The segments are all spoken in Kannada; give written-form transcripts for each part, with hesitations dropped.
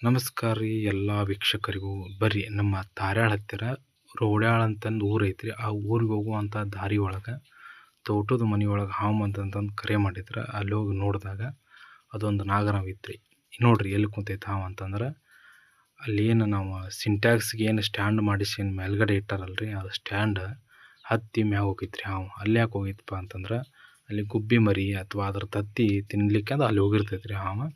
ನಮಸ್ಕಾರ ರೀ ಎಲ್ಲ ವೀಕ್ಷಕರಿಗೂ. ಬರ್ರಿ ನಮ್ಮ ತಾರ್ಯಾಳ ಹತ್ತಿರ ರೋಡ್ಯಾಳ ಅಂತಂದು ಊರು ಐತ್ರಿ. ಆ ಊರಿಗೆ ಹೋಗುವಂಥ ದಾರಿ ಒಳಗೆ ತೋಟದ ಮನೆಯೊಳಗೆ ಹಾವು ಅಂತಂದು ಕರೆ ಮಾಡಿದ್ರೆ ಅಲ್ಲಿ ಹೋಗಿ ನೋಡಿದಾಗ ಅದೊಂದು ನಾಗರಾವ್ ಇತ್ತು. ನೋಡ್ರಿ ಎಲ್ಲಿ ಕುಂತೈತೆ ಹಾವು ಅಂತಂದ್ರೆ ಅಲ್ಲಿ ಏನು ನಾವು ಸಿಂಟ್ಯಾಕ್ಸ್ಗೆ ಏನು ಸ್ಟ್ಯಾಂಡ್ ಮಾಡಿಸಿ ಮೇಲ್ಗಡೆ ಇಟ್ಟಾರಲ್ರಿ, ಅದು ಸ್ಟ್ಯಾಂಡ್ ಹತ್ತಿ ಮ್ಯಾಗ ಹೋಗಿತ್ರಿ ಹಾವು. ಅಲ್ಲಿ ಯಾಕೆ ಹೋಗಿತ್ತಪ್ಪ ಅಂತಂದ್ರೆ ಅಲ್ಲಿ ಗುಬ್ಬಿ ಮರಿ ಅಥವಾ ಅದ್ರ ತತ್ತಿ ತಿನ್ಲಿಕ್ಕೆ ಅದು ಅಲ್ಲಿ ಹೋಗಿರ್ತೈತ್ರಿ ಹಾವು.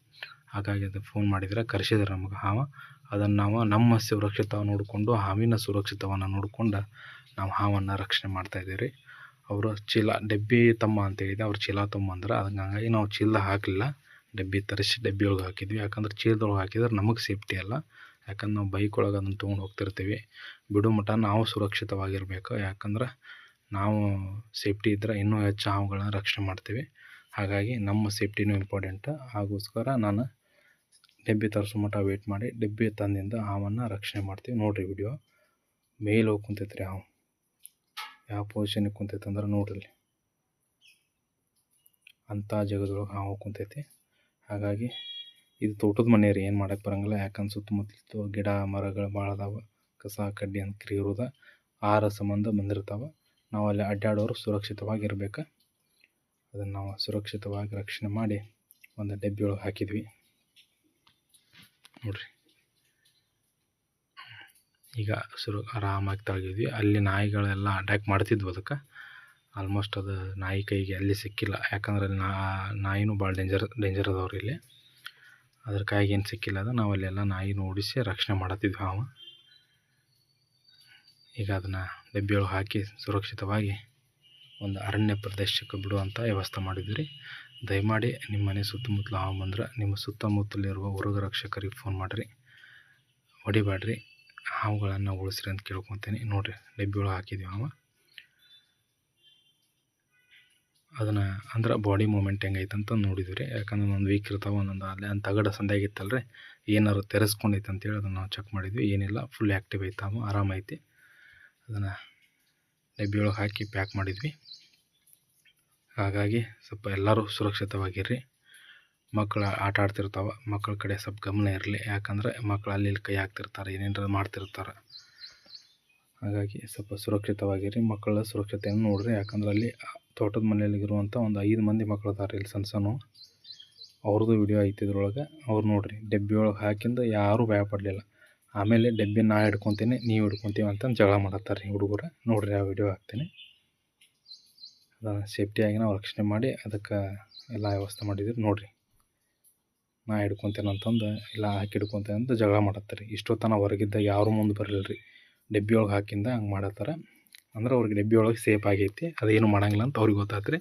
ಹಾಗಾಗಿ ಅದು ಫೋನ್ ಮಾಡಿದ್ರೆ ಕರೆಸಿದ್ರೆ ನಮಗೆ ಹಾವು. ಅದನ್ನು ನಾವು ನಮ್ಮ ಸುರಕ್ಷಿತ ನೋಡಿಕೊಂಡು ಹಾವಿನ ಸುರಕ್ಷಿತವನ್ನು ನೋಡ್ಕೊಂಡು ನಾವು ಹಾವನ್ನು ರಕ್ಷಣೆ ಮಾಡ್ತಾಯಿದ್ದೀವಿ ರೀ. ಅವರು ಚೀಲ ಡಬ್ಬಿ ತಮ್ಮ ಅಂತ ಹೇಳಿದೆ, ಅವ್ರು ಚೀಲ ತೊಗೊಂಬಂದ್ರೆ ಹಂಗಾಗಿ ನಾವು ಚೀಲದಾಗ ಹಾಕಲಿಲ್ಲ, ಡಬ್ಬಿ ತರಿಸಿ ಡಬ್ಬಿ ಒಳಗೆ ಹಾಕಿದ್ವಿ. ಯಾಕಂದ್ರೆ ಚೀಲದೊಳಗೆ ಹಾಕಿದ್ರೆ ನಮಗೆ ಸೇಫ್ಟಿ ಅಲ್ಲ. ಯಾಕಂದ್ರೆ ನಾವು ಬೈಕ್ ಒಳಗೆ ಅದನ್ನು ತೊಗೊಂಡು ಹೋಗ್ತಿರ್ತೀವಿ. ಬಿಡು ಮಟ್ಟ ನಾವು ಸುರಕ್ಷಿತವಾಗಿರಬೇಕು. ಯಾಕಂದ್ರೆ ನಾವು ಸೇಫ್ಟಿ ಇದ್ದರೆ ಇನ್ನೂ ಹೆಚ್ಚು ಹಾವುಗಳನ್ನ ರಕ್ಷಣೆ ಮಾಡ್ತೀವಿ. ಹಾಗಾಗಿ ನಮ್ಮ ಸೇಫ್ಟಿನೂ ಇಂಪಾರ್ಟೆಂಟ್. ಹಾಗೋಸ್ಕರ ನಾನು ಡಬ್ಬಿ ತರಿಸೋ ಮಟ್ಟ ವೇಟ್ ಮಾಡಿ ಡಬ್ಬಿ ತಂದಿಂದ ಹಾವನ್ನು ರಕ್ಷಣೆ ಮಾಡ್ತೀವಿ. ನೋಡಿರಿ ವಿಡಿಯೋ ಮೇಲೆ ಹೋಗಿ ಕುಂತೈತೆ ರೀ ಹಾವು. ಯಾವ ಪೊಸಿಷನಿಗೆ ಕುಂತೈತೆ ಅಂದ್ರೆ ನೋಡ್ರಿ, ಅಂಥ ಜಾಗದೊಳಗೆ ಹಾವು ಕುಂತೈತಿ. ಹಾಗಾಗಿ ಇದು ತೋಟದ ಮನೆ ರೀ, ಏನು ಮಾಡೋಕ್ಕೆ ಬರೋಂಗಿಲ್ಲ. ಯಾಕಂದ್ರೆ ಸುತ್ತಮುತ್ತಲು ಗಿಡ ಮರಗಳು ಭಾಳ ಅದಾವೆ, ಕಸ ಕಡ್ಡಿ ಅಂತ ಇರೋದು ಆಹಾರ ಸಂಬಂಧ ಬಂದಿರ್ತಾವೆ. ನಾವು ಅಲ್ಲಿ ಅಡ್ಡಾಡೋರು ಸುರಕ್ಷಿತವಾಗಿರ್ಬೇಕು. ಅದನ್ನು ನಾವು ಸುರಕ್ಷಿತವಾಗಿ ರಕ್ಷಣೆ ಮಾಡಿ ಒಂದು ಡಬ್ಬಿ ಒಳಗೆ ಹಾಕಿದ್ವಿ. ನೋಡ್ರಿ ಈಗ ಆರಾಮಾಗಿ ತಳಗಿದ್ವಿ. ಅಲ್ಲಿ ನಾಯಿಗಳೆಲ್ಲ ಅಟ್ಯಾಕ್ ಮಾಡ್ತಿದ್ವು ಅದಕ್ಕೆ. ಆಲ್ಮೋಸ್ಟ್ ಅದು ನಾಯಿ ಕೈಗೆ ಅಲ್ಲಿ ಸಿಕ್ಕಿಲ್ಲ. ಯಾಕಂದ್ರೆ ಅಲ್ಲಿ ನಾಯಿನೂ ಭಾಳ ಡೇಂಜರ್ ಅದಾವ್ರಿ ಇಲ್ಲಿ. ಅದ್ರ ಕೈಗೆ ಏನು ಸಿಕ್ಕಿಲ್ಲ. ಅದು ನಾವು ಅಲ್ಲೆಲ್ಲ ನಾಯಿನ ಓಡಿಸಿ ರಕ್ಷಣೆ ಮಾಡತ್ತಿದ್ವಿ ಹಾವು. ಈಗ ಅದನ್ನು ಡಬ್ಬಿಯೊಳಗೆ ಹಾಕಿ ಸುರಕ್ಷಿತವಾಗಿ ಒಂದು ಅರಣ್ಯ ಪ್ರದೇಶಕ್ಕೆ ಬಿಡುವಂಥ ವ್ಯವಸ್ಥೆ ಮಾಡಿದ್ವಿ ರೀ. ದಯಮಾಡಿ ನಿಮ್ಮ ಮನೆ ಸುತ್ತಮುತ್ತಲು ಹಾವು ಬಂದ್ರೆ ನಿಮ್ಮ ಸುತ್ತಮುತ್ತಲಿರುವ ಹೊರಗ ರಕ್ಷಕರಿಗೆ ಫೋನ್ ಮಾಡಿರಿ, ಹೊಡಿಬೇಡ್ರಿ, ಹಾವುಗಳನ್ನು ಉಳಿಸ್ರಿ ಅಂತ ಕೇಳ್ಕೊತೀನಿ. ನೋಡಿರಿ ಡಬ್ಬಿ ಒಳಗೆ ಹಾಕಿದ್ವಿ ಹಾವು. ಅದನ್ನು ಅಂದ್ರೆ ಬಾಡಿ ಮೂಮೆಂಟ್ ಹೆಂಗೈತೆ ಅಂತ ನೋಡಿದ್ವಿ ರೀ. ಯಾಕಂದ್ರೆ ಒಂದೊಂದು ವೀಕ್ ಇರ್ತಾವೆ, ಒಂದೊಂದು ಅಲ್ಲಿ ಅಂತ ತಗಡ ಸಂದಾಗಿತ್ತಲ್ಲ ರೀ, ಏನಾದ್ರು ತೆರೆಸ್ಕೊಂಡೈತೆ ಅಂತೇಳಿ ಅದನ್ನು ನಾವು ಚೆಕ್ ಮಾಡಿದ್ವಿ. ಏನಿಲ್ಲ, ಫುಲ್ ಆ್ಯಕ್ಟಿವ್ ಐತೆ ಹಾವು, ಆರಾಮೈತಿ. ಅದನ್ನು ಡಬ್ಬಿ ಒಳಗೆ ಹಾಕಿ ಪ್ಯಾಕ್ ಮಾಡಿದ್ವಿ. ಹಾಗಾಗಿ ಸ್ವಲ್ಪ ಎಲ್ಲರೂ ಸುರಕ್ಷಿತವಾಗಿರ್ರಿ. ಮಕ್ಕಳು ಆಟ ಆಡ್ತಿರ್ತಾವೆ, ಮಕ್ಕಳ ಕಡೆ ಸ್ವಲ್ಪ ಗಮನ ಇರಲಿ. ಯಾಕಂದರೆ ಮಕ್ಕಳು ಅಲ್ಲಿ ಕೈ ಹಾಕ್ತಿರ್ತಾರೆ, ಏನೇನಾರು ಮಾಡ್ತಿರ್ತಾರೆ. ಹಾಗಾಗಿ ಸ್ವಲ್ಪ ಸುರಕ್ಷಿತವಾಗಿರಿ, ಮಕ್ಕಳ ಸುರಕ್ಷತೆಯನ್ನು ನೋಡಿರಿ. ಯಾಕಂದ್ರೆ ಅಲ್ಲಿ ತೋಟದ ಮನೆಯಲ್ಲಿರುವಂಥ ಒಂದು 5 ಮಂದಿ ಮಕ್ಕಳು ಅದಾರೆ ಇಲ್ಲಿ ಸಣ್ಣ ಅವ್ರದ್ದು ವಿಡಿಯೋ ಐತಿ ಇದ್ರೊಳಗೆ. ಅವ್ರು ನೋಡಿರಿ ಡಬ್ಬಿ ಒಳಗೆ ಹಾಕಿಂದ ಯಾರೂ ಭಯ ಪಡಲಿಲ್ಲ. ಆಮೇಲೆ ಡಬ್ಬಿ ನಾ ಹಿಡ್ಕೊತೀನಿ ನೀವು ಹಿಡ್ಕೊತೀವಿ ಅಂತಂದು ಜಗಳ ಮಾಡತ್ತಾರೆ ರೀ ಹುಡುಗರು. ನೋಡಿರಿ ಆ ವಿಡಿಯೋ ಹಾಕ್ತೀನಿ. ಅದನ್ನು ಸೇಫ್ಟಿಯಾಗಿ ನಾವು ರಕ್ಷಣೆ ಮಾಡಿ ಅದಕ್ಕೆ ಎಲ್ಲ ವ್ಯವಸ್ಥೆ ಮಾಡಿದ್ವಿ. ನೋಡಿರಿ ನಾ ಹಿಡ್ಕೊತೇನೆ ಅಂತಂದು ಇಲ್ಲ ಹಾಕಿ ಹಿಡ್ಕೊತೇನೆ ಅಂತ ಜಗಳ ಮಾಡತ್ತಾರೆ. ಇಷ್ಟೊತ್ತನ ಹೊರಗಿದ್ದಾಗ ಯಾರೂ ಮುಂದೆ ಬರಲಿಲ್ಲ ರೀ. ಡಬ್ಬಿ ಒಳಗೆ ಹಾಕಿಂದ ಹಂಗೆ ಮಾಡತ್ತಾರೆ. ಅಂದ್ರೆ ಅವ್ರಿಗೆ ಡಬ್ಬಿ ಒಳಗೆ ಸೇಫ್ ಆಗೈತಿ, ಅದೇನು ಮಾಡಂಗಿಲ್ಲ ಅಂತ ಅವ್ರಿಗೆ ಗೊತ್ತಾತ್ರಿ.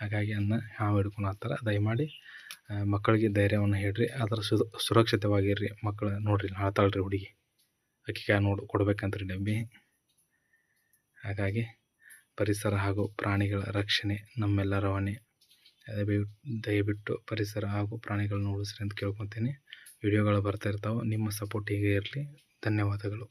ಹಾಗಾಗಿ ಅದನ್ನ ಹಾವು ಹಿಡ್ಕೊಳತ್ತಾರೆ. ದಯಮಾಡಿ ಮಕ್ಕಳಿಗೆ ಧೈರ್ಯವನ್ನು ಹೇಳ್ರಿ, ಅದರ ಸುರಕ್ಷಿತವಾಗಿರ್ರಿ. ಮಕ್ಕಳು ನೋಡಿರಿ ಹಾಳ್ತಾಳ್ರಿ ಹುಡುಗಿ, ಅಕ್ಕಿಗೆ ಕೊಡ್ಬೇಕಂತ್ರಿ ಡಬ್ಬಿ. ಹಾಗಾಗಿ ಪರಿಸರ ಹಾಗೂ ಪ್ರಾಣಿಗಳ ರಕ್ಷಣೆ ನಮ್ಮೆಲ್ಲರ ಹೊಣೆ. ದಯವಿಟ್ಟು ಪರಿಸರ ಹಾಗೂ ಪ್ರಾಣಿಗಳನ್ನ ಉಳಿಸ್ರಿ ಅಂತ ಕೇಳ್ಕೊತೀನಿ. ವಿಡಿಯೋಗಳು ಬರ್ತಾ ಇರ್ತಾವೆ. ನಿಮ್ಮ ಸಪೋರ್ಟ್ ಹೀಗೆ ಇರಲಿ. ಧನ್ಯವಾದಗಳು.